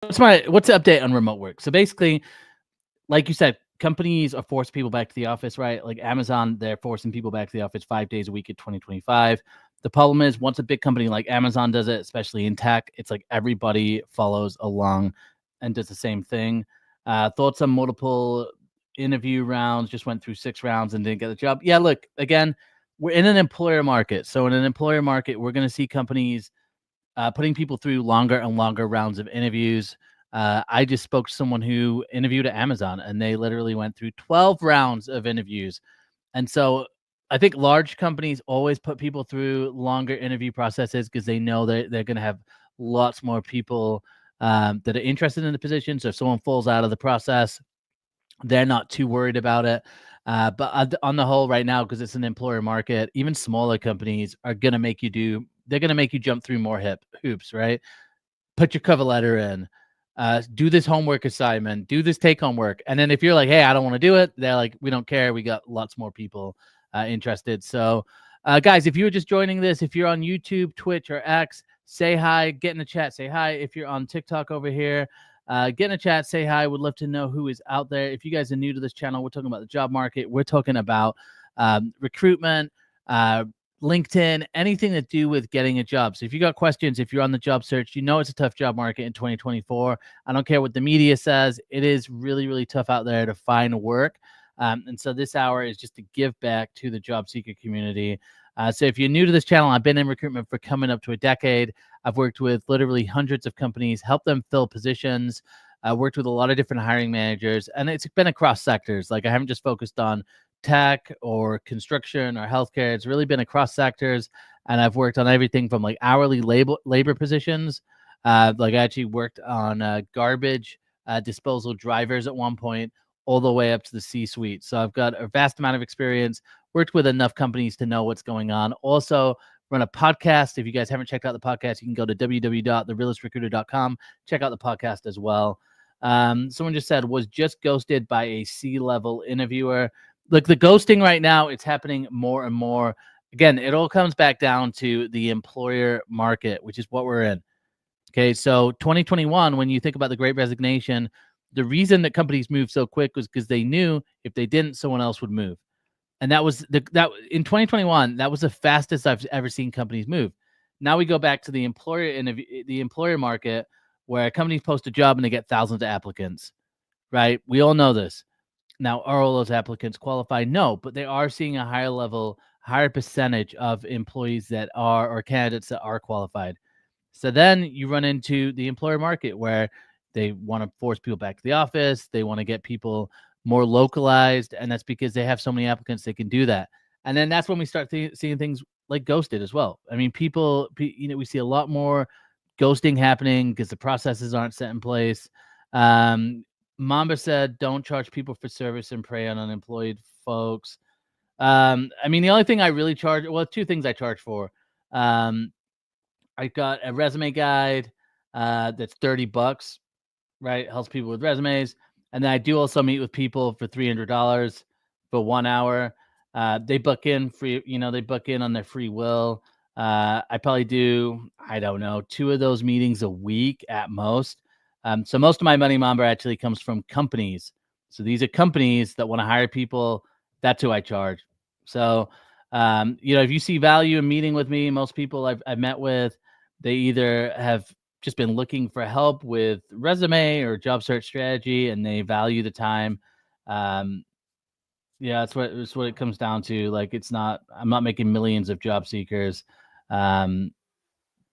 what's the update on remote work? So basically, like you said, companies are forcing people back to the office, right? Like Amazon, they're forcing people back to the office 5 days a week in 2025. The problem is, once a big company like Amazon does it, especially in tech, it's like everybody follows along and does the same thing. Thoughts on multiple interview rounds, just went through 6 rounds and didn't get the job. Yeah, look, again, we're in an employer market. So in an employer market, we're going to see companies putting people through longer and longer rounds of interviews. I just spoke to someone who interviewed at Amazon, and they literally went through 12 rounds of interviews. And so I think large companies always put people through longer interview processes because they know that they're going to have lots more people that are interested in the position. So if someone falls out of the process, they're not too worried about it. But on the whole, right now, because it's an employer market, even smaller companies are going to make you do, they're going to make you jump through more hoops, right? Put your cover letter in, do this homework assignment, do this take home work. And then if you're like, hey, I don't want to do it, they're like, we don't care. We got lots more people interested. So, guys, if you were just joining this, if you're on YouTube, Twitch, or X, say hi, get in the chat, say hi. If you're on TikTok over here, get in the chat, say hi. Would love to know who is out there. If you guys are new to this channel, we're talking about the job market. We're talking about recruitment, LinkedIn, anything to do with getting a job. So if you got questions, if you're on the job search, you know it's a tough job market in 2024. I don't care what the media says. It is really, really tough out there to find work. And so this hour is just to give back to the job seeker community. So if you're new to this channel, I've been in recruitment for coming up to a decade. I've worked with literally hundreds of companies, helped them fill positions. I worked with a lot of different hiring managers, and it's been across sectors. Like I haven't just focused on tech or construction or healthcare. It's really been across sectors, and I've worked on everything from like hourly labor positions. Like I actually worked on garbage disposal drivers at one point, all the way up to the C-suite. So I've got a vast amount of experience. Worked with enough companies to know what's going on. Also, run a podcast. If you guys haven't checked out the podcast, you can go to www.therealestrecruiter.com. Check out the podcast as well. Someone just said, was just ghosted by a C-level interviewer. Look, the ghosting right now, it's happening more and more. Again, it all comes back down to the employer market, which is what we're in. Okay, so 2021, when you think about the Great Resignation, the reason that companies moved so quick was because they knew if they didn't, someone else would move. And that was that in 2021, that was the fastest I've ever seen companies move. Now we go back to the employer market, where companies post a job and they get thousands of applicants, right? We all know this. Now, are all those applicants qualified? No, but they are seeing a higher percentage of employees that are, or candidates that are qualified. So then you run into the employer market where they want to force people back to the office. They want to get people more localized. And that's because they have so many applicants, they can do that. And then that's when we start seeing things like ghosted as well. I mean, we see a lot more ghosting happening because the processes aren't set in place. Mamba said, don't charge people for service and prey on unemployed folks. I mean, the only thing I really charge, well, 2 things I charge for. I got a resume guide that's $30, right? Helps people with resumes. And then I do also meet with people for $300 for 1 hour. They book in free, they book in on their free will. I probably do, I don't know, 2 of those meetings a week at most. So most of my money, Mamba, actually comes from companies. So these are companies that want to hire people. That's who I charge. So, if you see value in meeting with me, most people I've met with, they either have just been looking for help with resume or job search strategy, and they value the time. Yeah, that's what it comes down to. Like, I'm not making millions of job seekers. But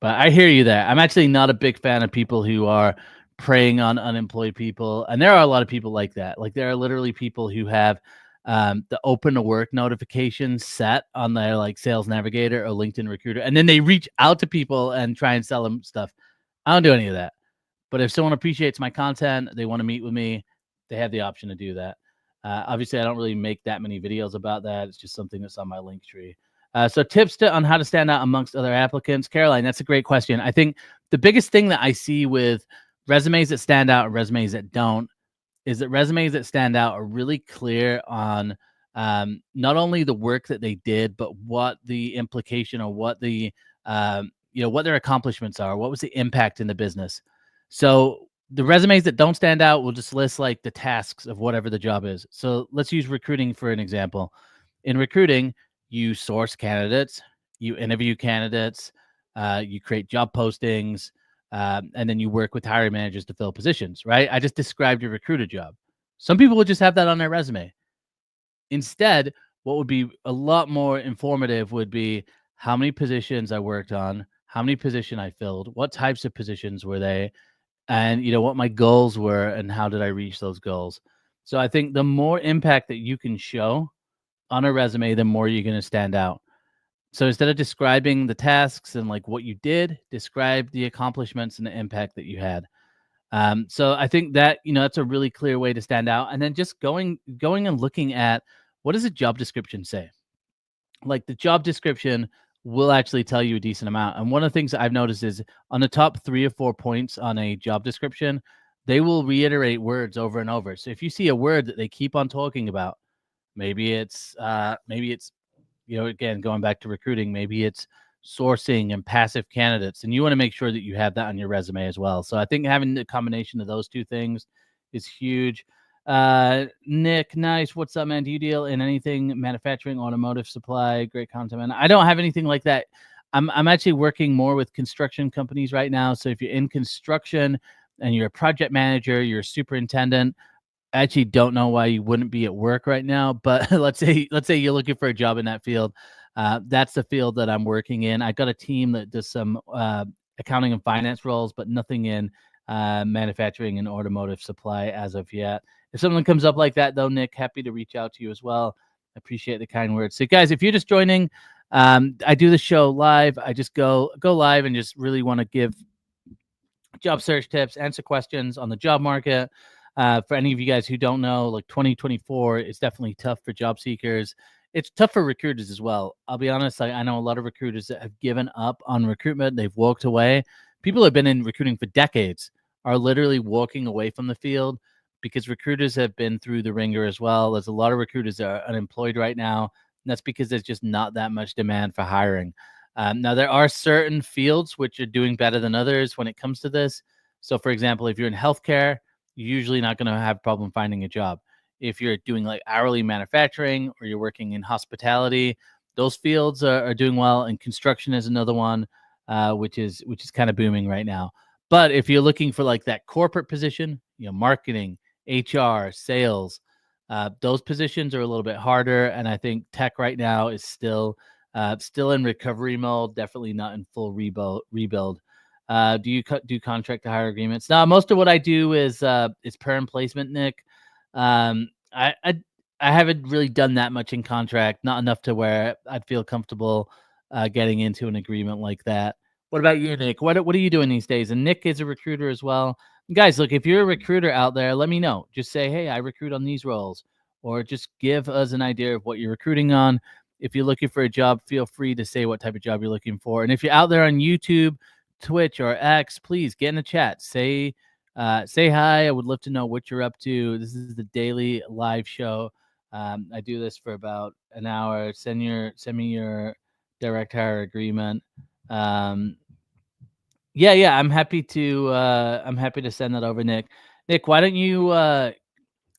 I hear you there. I'm actually not a big fan of people who are preying on unemployed people. And there are a lot of people like that. Like, there are literally people who have the open to work notification set on their like Sales Navigator or LinkedIn Recruiter. And then they reach out to people and try and sell them stuff. I don't do any of that. But if someone appreciates my content, they want to meet with me, they have the option to do that. Obviously, I don't really make that many videos about that. It's just something that's on my link tree. So tips on how to stand out amongst other applicants. Caroline, that's a great question. I think the biggest thing that I see with resumes that stand out and resumes that don't is that resumes that stand out are really clear on not only the work that they did, but what the implication or what the what their accomplishments are. What was the impact in the business? So The resumes that don't stand out will just list like the tasks of whatever the job is. So let's use recruiting for an example. In recruiting, you source candidates, you interview candidates, you create job postings, and then you work with hiring managers to fill positions, right? I just described your recruiter job. Some people would just have that on their resume. Instead, what would be a lot more informative would be how many positions I worked on, how many position I filled, what types of positions were they, and what my goals were and how did I reach those goals. So I think the more impact that you can show on a resume, the more you're going to stand out. So instead of describing the tasks and like what you did, describe the accomplishments and the impact that you had. So I think that that's a really clear way to stand out. And then just going and looking at what does a job description say. Like the job description will actually tell you a decent amount. And one of the things I've noticed is on the top 3 or 4 points on a job description, they will reiterate words over and over. So if you see a word that they keep on talking about, maybe it's again, going back to recruiting, maybe it's sourcing and passive candidates, and you want to make sure that you have that on your resume as well. So I think having the combination of those two things is huge. Nick, nice. What's up, man? Do you deal in anything manufacturing, automotive supply? Great content, man. I don't have anything like that. I'm actually working more with construction companies right now. So if you're in construction and you're a project manager, you're a superintendent, I actually don't know why you wouldn't be at work right now, but let's say you're looking for a job in that field. That's the field that I'm working in. I got a team that does some accounting and finance roles, but nothing in manufacturing and automotive supply as of yet. If something comes up like that, though, Nick, happy to reach out to you as well. I appreciate the kind words. So, guys, if you're just joining, I do the show live. I just go live and just really want to give job search tips, answer questions on the job market. For any of you guys who don't know, like 2024 is definitely tough for job seekers. It's tough for recruiters as well. I'll be honest, I know a lot of recruiters that have given up on recruitment. They've walked away. People who have been in recruiting for decades are literally walking away from the field because recruiters have been through the ringer as well. There's a lot of recruiters that are unemployed right now. And that's because there's just not that much demand for hiring. Now, there are certain fields which are doing better than others when it comes to this. So, for example, if you're in healthcare, you're usually not going to have a problem finding a job. If you're doing like hourly manufacturing or you're working in hospitality, those fields are doing well. And construction is another one, which is kind of booming right now. But if you're looking for like that corporate position, marketing, HR, sales, those positions are a little bit harder. And I think tech right now is still in recovery mode, definitely not in full rebuild. Do you do contract to hire agreements? Now, most of what I do is perm placement, Nick. I haven't really done that much in contract, not enough to where I'd feel comfortable getting into an agreement like that. What about you, Nick? What are you doing these days? And Nick is a recruiter as well. Guys, look, if you're a recruiter out there, let me know. Just say, hey, I recruit on these roles, or just give us an idea of what you're recruiting on. If you're looking for a job, feel free to say what type of job you're looking for. And if you're out there on YouTube, Twitch, or X, please get in the chat. Say hi. I would love to know what you're up to. This is the daily live show. I do this for about an hour. Send me your direct hire agreement. Yeah. I'm happy to send that over, Nick. Nick, why don't you? I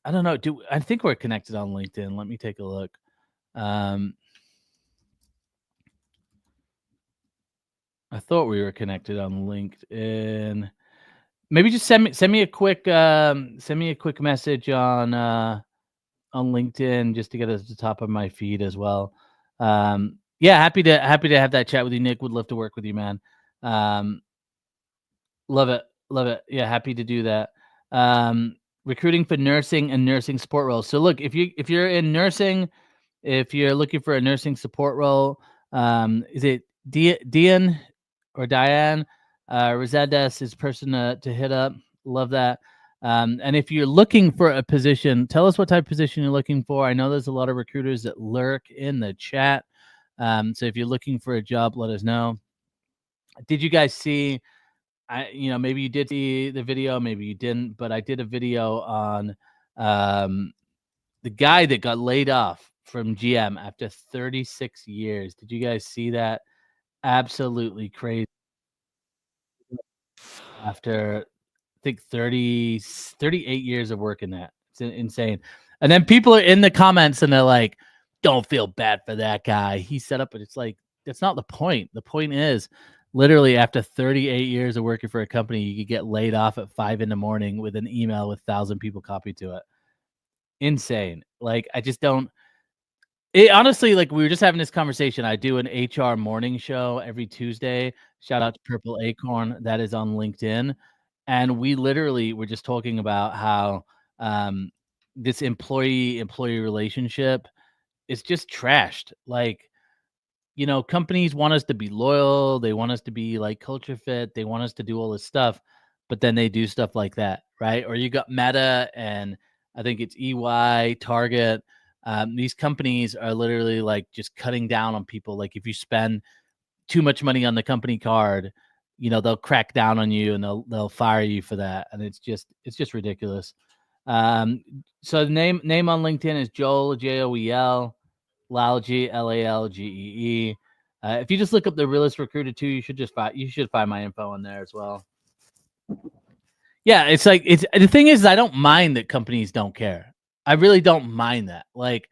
don't know. I think we're connected on LinkedIn? Let me take a look. I thought we were connected on LinkedIn. Maybe just send me a quick message on LinkedIn just to get us to the top of my feed as well. Yeah, happy to have that chat with you, Nick. Would love to work with you, man. Love it. Yeah, happy to do that. Recruiting for nursing and nursing support roles. So look, if you're in nursing, if you're looking for a nursing support role, is it Dian or Diane? Rosades is person to hit up. Love that. And if you're looking for a position, tell us what type of position you're looking for. I know there's a lot of recruiters that lurk in the chat. So if you're looking for a job, let us know. Did you guys see? Maybe you did see the video, maybe you didn't, but I did a video on the guy that got laid off from GM after 36 years. Did you guys see that? Absolutely crazy. After think 38 years of work in that. It's insane. And then people are in the comments and they're like, don't feel bad for that guy. He set up, but it's like, that's not the point. The point is literally after 38 years of working for a company, you could get laid off at 5 in the morning with an email with 1,000 people copied to it. Insane. Like, I just don't. It honestly, like, we were just having this conversation. I do an HR morning show every Tuesday. Shout out to Purple Acorn. That is on LinkedIn. And we literally were just talking about how um, this employee relationship is just trashed. Like, companies want us to be loyal. They want us to be like culture fit. They want us to do all this stuff, but then they do stuff like that, right? Or you got Meta and I think it's EY, Target. These companies are literally like just cutting down on people. Like if you spend too much money on the company card, they'll crack down on you and they'll fire you for that. And it's just ridiculous. So the name on LinkedIn is Joel, Joel. Lalgee, Lalgee. If you just look up the Realist Recruiter too, you should find my info on there as well. Yeah, it's like the thing is I don't mind that companies don't care. I really don't mind that. Like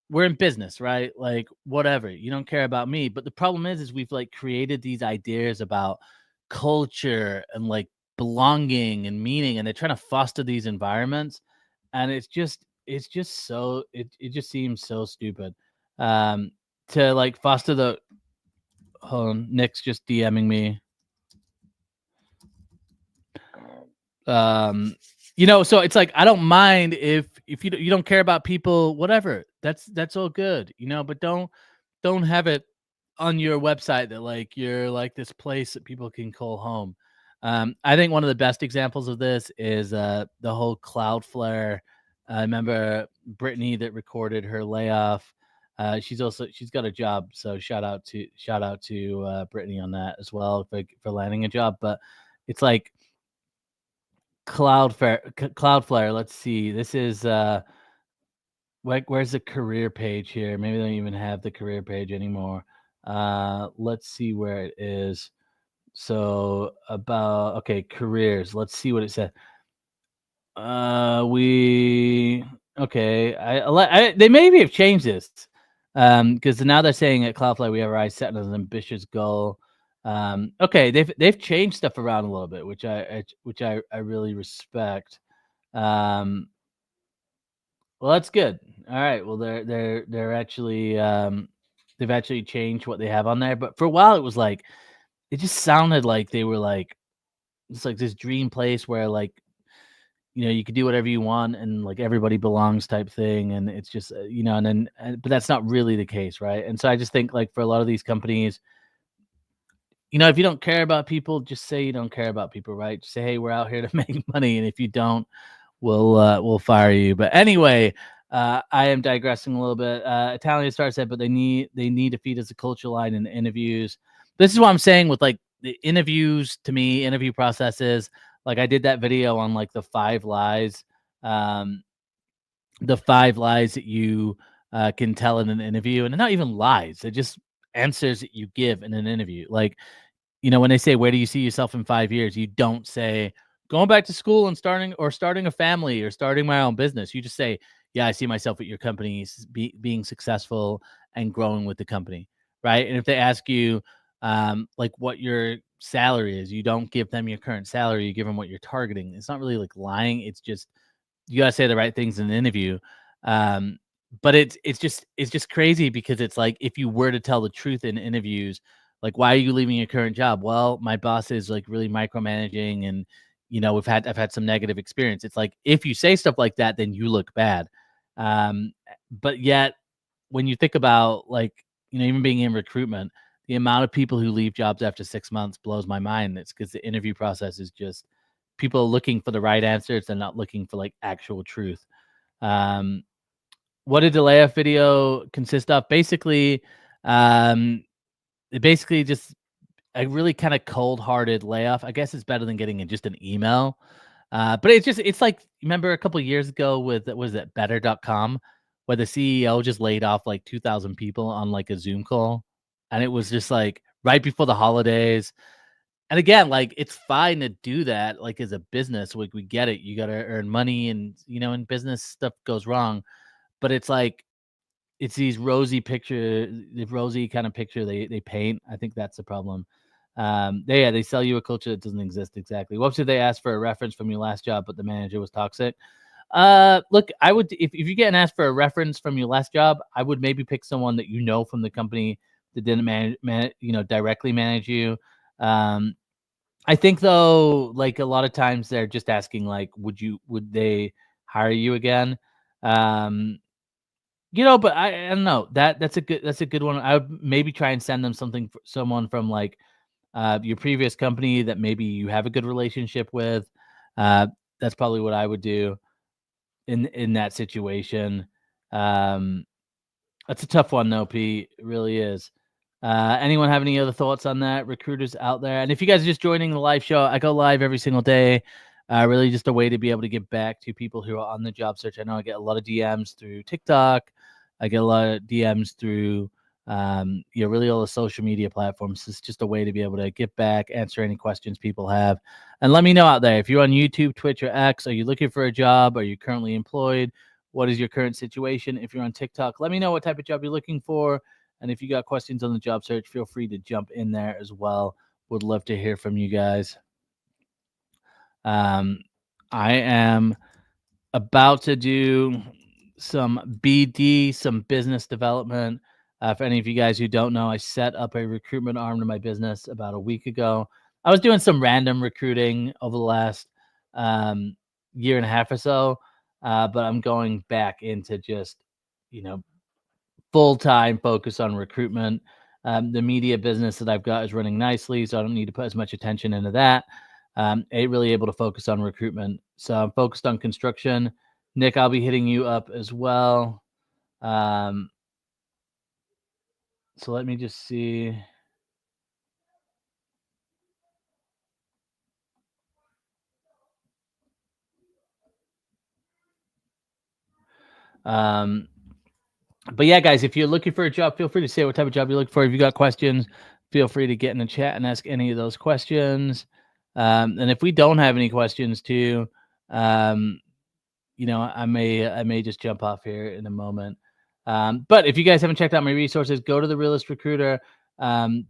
we're in business, right? Like whatever. You don't care about me, but the problem is we've like created these ideas about culture and like belonging and meaning and they're trying to foster these environments and it just seems so stupid to like foster the hold on, Nick's just DMing me. So it's like I don't mind if you don't care about people, whatever. That's all good, but don't have it on your website that like you're like this place that people can call home. I think one of the best examples of this is the whole Cloudflare. I remember Brittany that recorded her layoff. She's got a job, so shout out to Brittany on that as well for landing a job. But it's like Cloudflare. Let's see. This is where's the career page here? Maybe they don't even have the career page anymore. Let's see where it is. So careers. Let's see what it said. They maybe have changed this. Because now they're saying at Cloudflare we have our eyes set on an ambitious goal. They've changed stuff around a little bit, which I really respect. Well, that's good. All right. Well, they're actually they've actually changed what they have on there. But for a while, it was like it just sounded like they were like it's like this dream place where like you could do whatever you want and like everybody belongs type thing, and it's just but that's not really the case, right? And so I just think like for a lot of these companies, if you don't care about people, just say you don't care about people, right? Just say, hey, we're out here to make money, and if you don't, we'll fire you. But anyway, I am digressing a little bit. Italian Star said, but they need to feed us a culture line in the interviews. This is what I'm saying with like the interviews. To me, interview processes. Like I did that video on like the 5 lies, the 5 lies that you can tell in an interview, and they're not even lies. They're just answers that you give in an interview. Like when they say, where do you see yourself in 5 years? You don't say going back to school and starting a family or starting my own business. You just say, yeah, I see myself at your company being successful and growing with the company. Right. And if they ask you like what your salary is, you don't give them your current salary. You give them what you're targeting. It's not really like lying. It's just, you got to say the right things in an interview. But it's just crazy because it's like, if you were to tell the truth in interviews, like, why are you leaving your current job? Well, my boss is like really micromanaging and, I've had some negative experience. It's like, if you say stuff like that, then you look bad. But yet when you think about like, even being in recruitment, the amount of people who leave jobs after 6 months blows my mind. It's because the interview process is just people looking for the right answers and not looking for like actual truth. What did the layoff video consist of? Basically, it basically just a really kind of cold-hearted layoff. I guess it's better than getting just an email. But it's like, remember a couple of years ago with, was it better.com, where the CEO just laid off like 2,000 people on like a Zoom call. And it was just like right before the holidays. And again, like, it's fine to do that, like, as a business, like, we get it. You gotta earn money and, in business, stuff goes wrong. But it's like, it's these the rosy kind of picture they paint. I think that's the problem. They sell you a culture that doesn't exist exactly. What if they asked for a reference from your last job, but the manager was toxic? Look, I would if you get an ask for a reference from your last job, I would maybe pick someone that from the company that didn't directly manage you. Um, I think though, like a lot of times they're just asking like, would they hire you again? Um, but I don't know. That's a good one. I would maybe try and send them someone from like your previous company that maybe you have a good relationship with. Uh, that's probably what I would do in that situation. Um, that's a tough one though, Pete. It really is. Anyone have any other thoughts on that? Recruiters out there, and if you guys are just joining the live show, I go live every single day. Really, just a way to be able to give back to people who are on the job search. I know I get a lot of DMs through TikTok. I get a lot of DMs through, really all the social media platforms. It's just a way to be able to get back, answer any questions people have, and let me know out there if you're on YouTube, Twitch, or X. Are you looking for a job? Are you currently employed? What is your current situation? If you're on TikTok, let me know what type of job you're looking for. And if you got questions on the job search, feel free to jump in there as well. Would love to hear from you guys. I am about to do some BD, some business development. For any of you guys who don't know, I set up a recruitment arm to my business about a week ago. I was doing some random recruiting over the last year and a half or so, but I'm going back into just, you know, full-time focus on recruitment. The media business that I've got is running nicely, so I don't need to put as much attention into that. Really able to focus on recruitment. So I'm focused on construction. Nick, I'll be hitting you up as well. So let me just see. But yeah, guys, if you're looking for a job, feel free to say what type of job you're looking for. If you got questions, feel free to get in the chat and ask any of those questions. And if we don't have any questions too, I may just jump off here in a moment. But if you guys haven't checked out my resources, go to the Realist Recruiter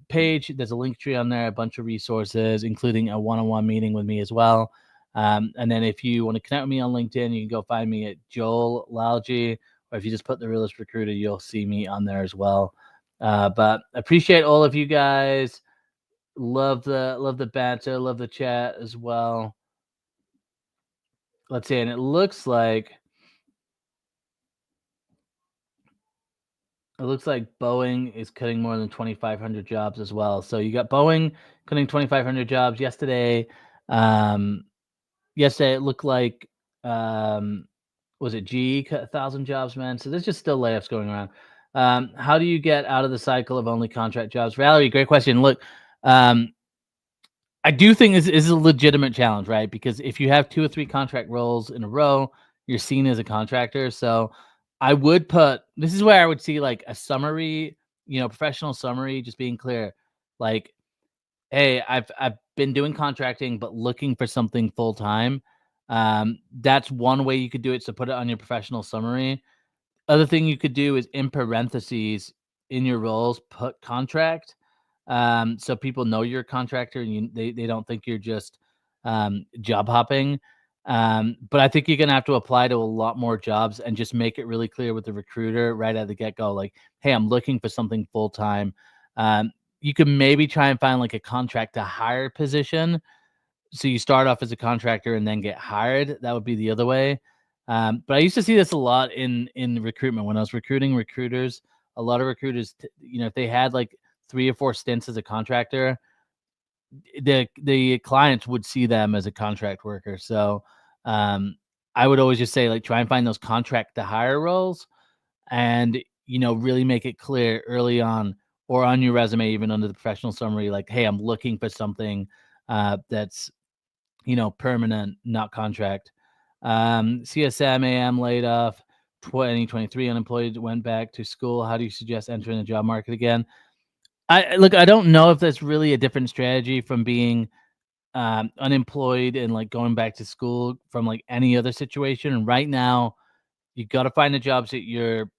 page. There's a link tree on there, a bunch of resources, including a one-on-one meeting with me as well. And then if you want to connect with me on LinkedIn, you can go find me at Joel Lalji, or if you just put the Realist Recruiter, you'll see me on there as well. But appreciate all of you guys. Love the banter, love the chat as well. Let's see, and it looks like Boeing is cutting more than 2,500 jobs as well. So you got Boeing cutting 2,500 jobs yesterday. Yesterday it looked like was it GE cut 1,000 jobs, man? So there's just still layoffs going around. How do you get out of the cycle of only contract jobs? Valerie, great question. Look, I do think this is a legitimate challenge, right? Because if you have 2 or 3 contract roles in a row, you're seen as a contractor. So I would this is where I would see like a summary, professional summary, just being clear, like, hey, I've been doing contracting, but looking for something full time. That's one way you could do it. So put it on your professional summary. Other thing you could do is in parentheses in your roles, put contract. So people know you're a contractor and they don't think you're just job hopping. But I think you're gonna have to apply to a lot more jobs and just make it really clear with the recruiter right at the get-go, like, hey, I'm looking for something full-time. You can maybe try and find like a contract to hire position. So you start off as a contractor and then get hired. That would be the other way. But I used to see this a lot in recruitment when I was recruiting recruiters. A lot of recruiters, if they had like 3 or 4 stints as a contractor, the clients would see them as a contract worker. So I would always just say, like, try and find those contract to hire roles and, really make it clear early on or on your resume, even under the professional summary, like, hey, I'm looking for something that's, permanent, not contract. CSM AM laid off, 2023 unemployed, went back to school. How do you suggest entering the job market again? I don't know if that's really a different strategy from being unemployed and like going back to school from like any other situation. And right now, you got to find the jobs that you're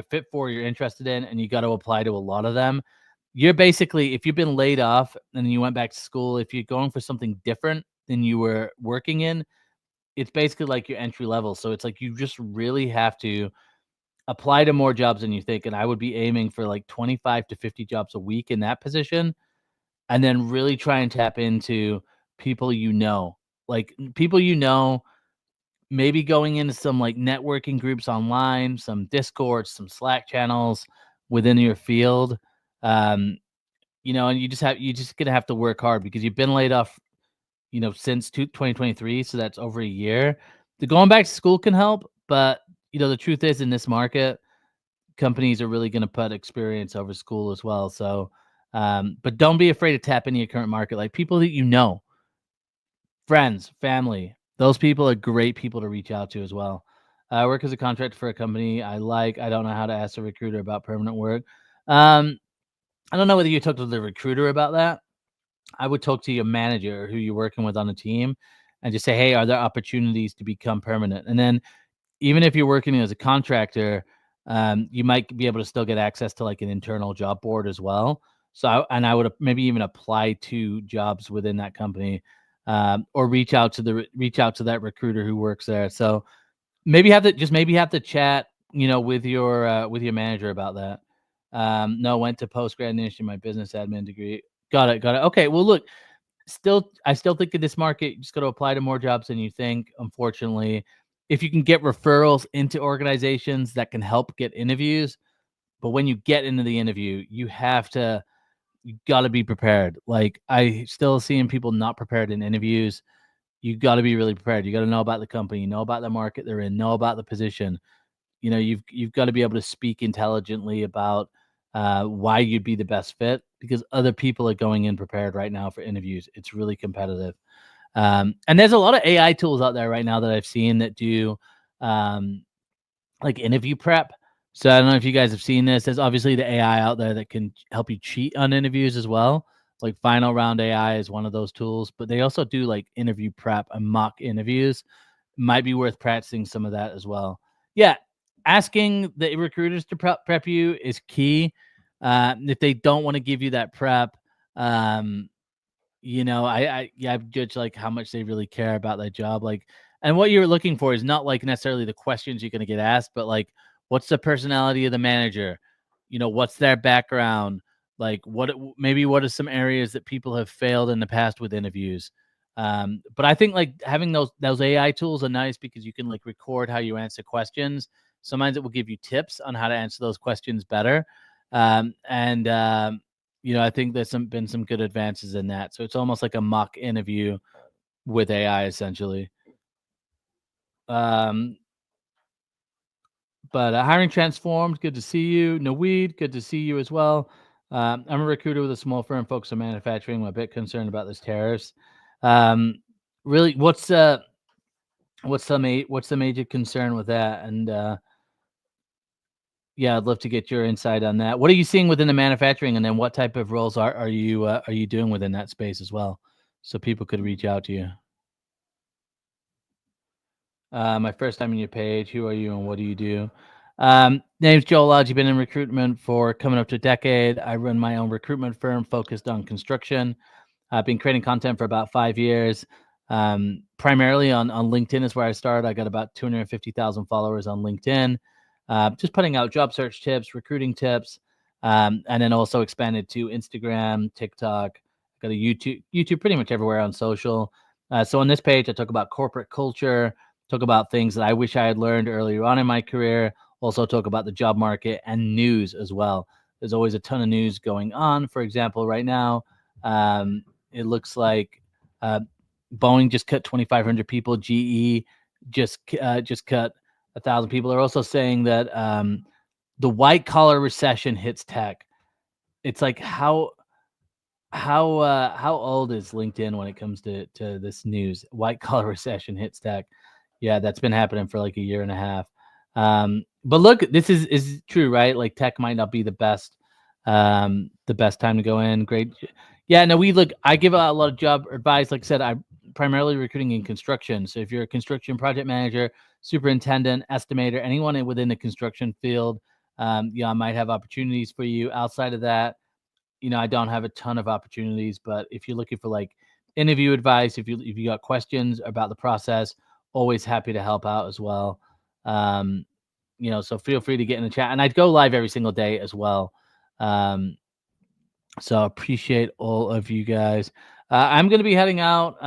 fit for, you're interested in, and you got to apply to a lot of them. You're basically, if you've been laid off and you went back to school, if you're going for something different than you were working in, it's basically like your entry level. So it's like you just really have to apply to more jobs than you think. And I would be aiming for like 25 to 50 jobs a week in that position, and then really try and tap into people like people maybe going into some like networking groups online, some Discord, some Slack channels within your field. Um, and you just gonna have to work hard because you've been laid off, since 2023, so that's over a year. The going back to school can help, but the truth is in this market, companies are really gonna put experience over school as well. So, but don't be afraid to tap into your current market, like people that friends, family, those people are great people to reach out to as well. I work as a contractor for a company I like. I don't know how to ask a recruiter about permanent work. Um, I don't know whether you talk to the recruiter about that. I would talk to your manager who you're working with on the team and just say, "Hey, are there opportunities to become permanent?" And then even if you're working as a contractor, you might be able to still get access to like an internal job board as well. So, I would maybe even apply to jobs within that company, or reach out to that recruiter who works there. So maybe have to chat, with your manager about that. No, went to post grad in my business admin degree. Got it, got it. Okay, well, look, I still think in this market, you just got to apply to more jobs than you think. Unfortunately, if you can get referrals into organizations that can help get interviews, but when you get into the interview, you got to be prepared. Like I still seeing people not prepared in interviews. You got to be really prepared. You got to know about the company, know about the market they're in, know about the position. You've got to be able to speak intelligently about why you'd be the best fit because other people are going in prepared right now for interviews. It's really competitive. And there's a lot of AI tools out there right now that I've seen that do um, like interview prep. So I don't know if you guys have seen this. There's obviously the AI out there that can help you cheat on interviews as well. Like Final Round AI is one of those tools, but they also do like interview prep and mock interviews. Might be worth practicing some of that as well. Yeah, asking the recruiters to prep you is key. If they don't want to give you that prep, um, I've judged like how much they really care about that job. Like, and what you're looking for is not like necessarily the questions you're going to get asked, but like, what's the personality of the manager? What's their background? Like, what are some areas that people have failed in the past with interviews? But I think like having those AI tools are nice because you can like record how you answer questions. Sometimes it will give you tips on how to answer those questions better. And I think there's been some good advances in that. So it's almost like a mock interview with AI essentially. Um, but hiring transformed. Good to see you, Naweed. Good to see you as well. I'm a recruiter with a small firm focused on manufacturing. I'm a bit concerned about this tariffs. Um, really, what's the major concern with that? And yeah, I'd love to get your insight on that. What are you seeing within the manufacturing, and then what type of roles are you doing within that space as well, so people could reach out to you? My first time on your page. Who are you and what do you do? Name's Joel Lodge. You've been in recruitment for coming up to a decade. I run my own recruitment firm focused on construction. I've been creating content for about 5 years. Primarily on LinkedIn is where I started. I got about 250,000 followers on LinkedIn. Just putting out job search tips, recruiting tips, and then also expanded to Instagram, TikTok. Got a YouTube pretty much everywhere on social. So on this page, I talk about corporate culture, talk about things that I wish I had learned earlier on in my career. Also talk about the job market and news as well. There's always a ton of news going on. For example, right now, it looks like uh, Boeing just cut 2,500 people. GE just cut 1,000 people. They're also saying that the white collar recession hits tech. It's like how old is LinkedIn when it comes to this news? White collar recession hits tech. Yeah, that's been happening for like a year and a half. But look, this is true, right? Like tech might not be the best the best time to go in. Great. Yeah, no, I give a lot of job advice. Like I said, I'm primarily recruiting in construction. So if you're a construction project manager, superintendent, estimator, anyone within the construction field, I might have opportunities for you. Outside of that, I don't have a ton of opportunities, but if you're looking for like interview advice, if you got questions about the process, always happy to help out as well. Um, so feel free to get in the chat, and I'd go live every single day as well. So appreciate all of you guys. I'm going to be heading out.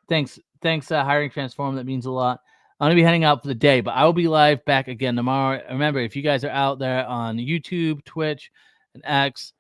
Thanks, Hiring Transform. That means a lot. I'm going to be heading out for the day, but I will be live back again tomorrow. Remember, if you guys are out there on YouTube, Twitch, and X,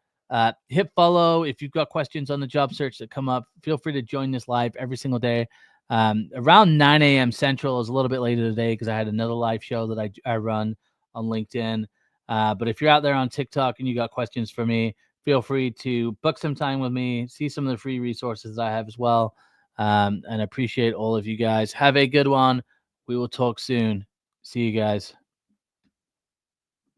hit follow. If you've got questions on the job search that come up, feel free to join this live every single day. Around 9 a.m. Central is a little bit later today because I had another live show that I run on LinkedIn. But if you're out there on TikTok and you got questions for me, feel free to book some time with me, see some of the free resources I have as well. And I appreciate all of you guys. Have a good one. We will talk soon. See you guys.